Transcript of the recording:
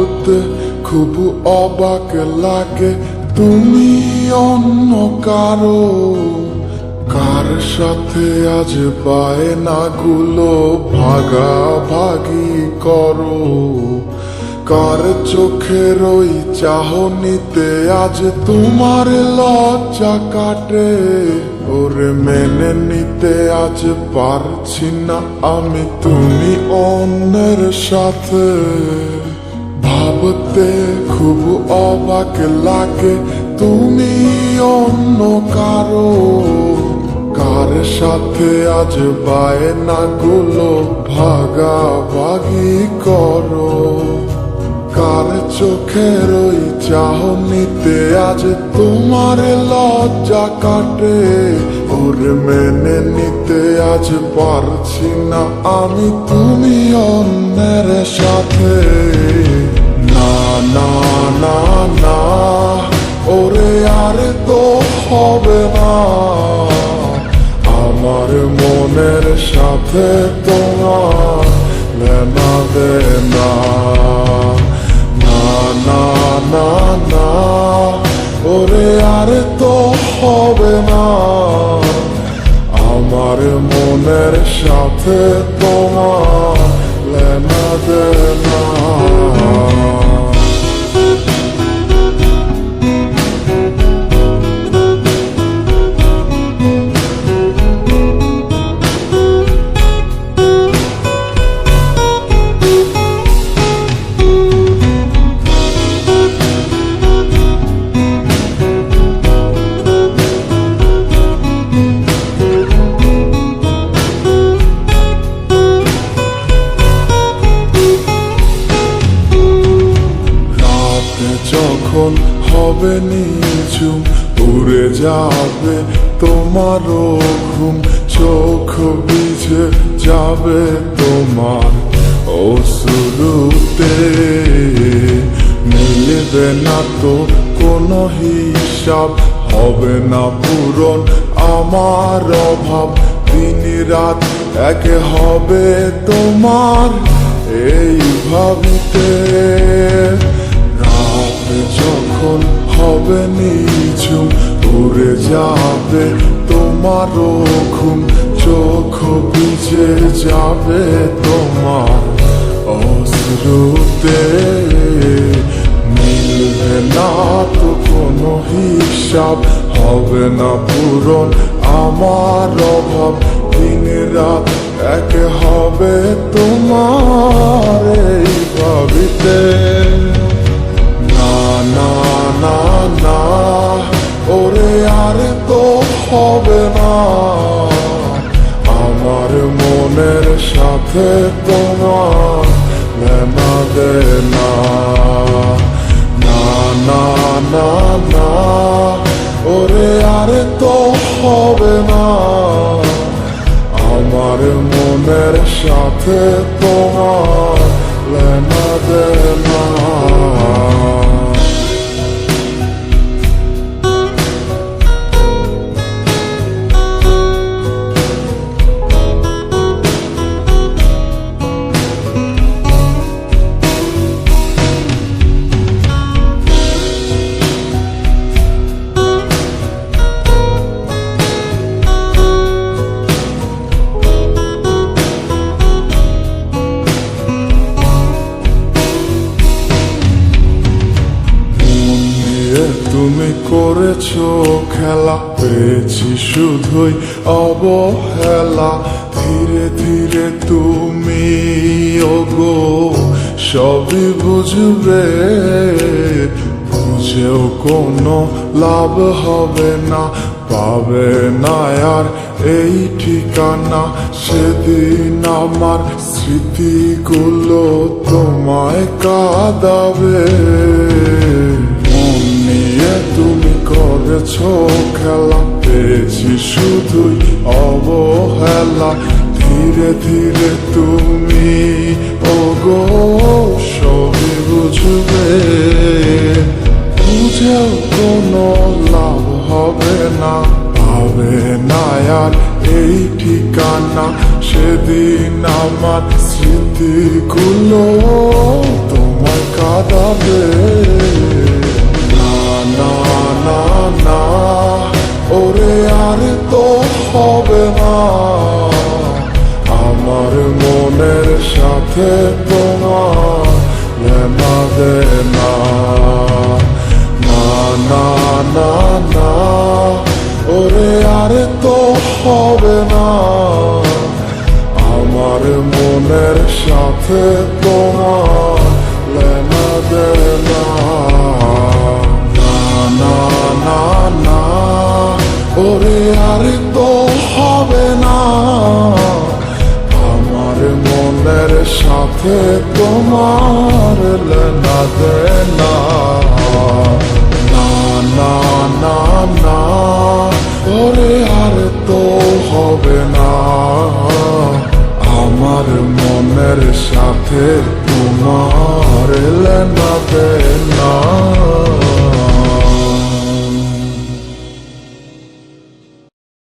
ভাবতে খুব অবাক লাগে তুমি অন্য কারো, কার সাথে আজ বায়নাগুলো ভাগাভাগি করো, কার চোখের ওই চাহনিতে আজ তোমার লজ্জা কাটে। ওরে মেনে নিতে আজ পারছি না আমি তুমি অন্যের সাথে, ভাবতে খুব অবাক লাগে তুমি অন্য কারো, কার সাথে আজ বায়নাগুলো ভাগাভাগি করো, কার চোখের ওই চাহনিতে আজ তোমার লজ্জা কাটে। ওরে মেনে নিতে আজ পারছি না আমি তুমি অন্যের সাথে। না না না না ওরে আর তো হবে না, আমার মনের সাথে তোমার লেনা দেনা। না না না না ওরে আর তো হবে না, আমার মনের সাথে তোমার লেনা দেনা। যখন হবে নিঝুম উড়ে যাবে তোমারও ঘুম, চোখ ভিজে যাবে তোমার অশ্রুতে, মিলবে না তো কোনো হিসাব, হবে না পূরণ আমার অভাব, দিন রাত এক হবে তোমার এই ভাবিতে। যখন হবে নিঝুম উড়ে যাবে তোমারও ঘুম, চোখ ভিজে যাবে তোমার অশ্রুতে, মিলবে না তো কোনো হিসাব, হবে না পূরণ আমার অভাব, দিন রাত এক হবে তোমার এই ভাবিতে। না না না ওরে আর তো হবে না, আমার মনের সাথে তোমার লেনা দেনা। না না না না ওরে আর তো হবে না, আমার মনের সাথে তোমার লেনা দেনা। তুমি করেছো খেলা, পেয়েছি শুধুই অবহেলা, ধীরে ধীরে তুমি ওগো সবই বুঝবে, বুঝেও কোনো লাভ হবে না, পাবে না আর এই ঠিকানা। সেদিন আমার স্মৃতিগুলো তোমায় কাঁদাবে, তুমি করেছো খেলা, পেয়েছি শুধুই অবহেলা, ধীরে ধীরে তুমি ওগো সবই বুঝবে, বুঝেও কোনো লাভ হবে না, পাবে না আর এই ঠিকানা। সেদিন আমার স্মৃতিগুলো তোমায় কাঁদা দে না না না না ওরে আর তো হবে না আমার মনের সাথে তোমার লেনা দে না না না না না ওরে আর তো হবে না আমার মনের সাথে তোমার লেনা দে না না না না না ওরে আর তো হবে না আমার মনের সাথে তোমার লেনা দে না না না না না ওরে আর তো হবে না আমার মনের সাথে তোমার লেনা দে না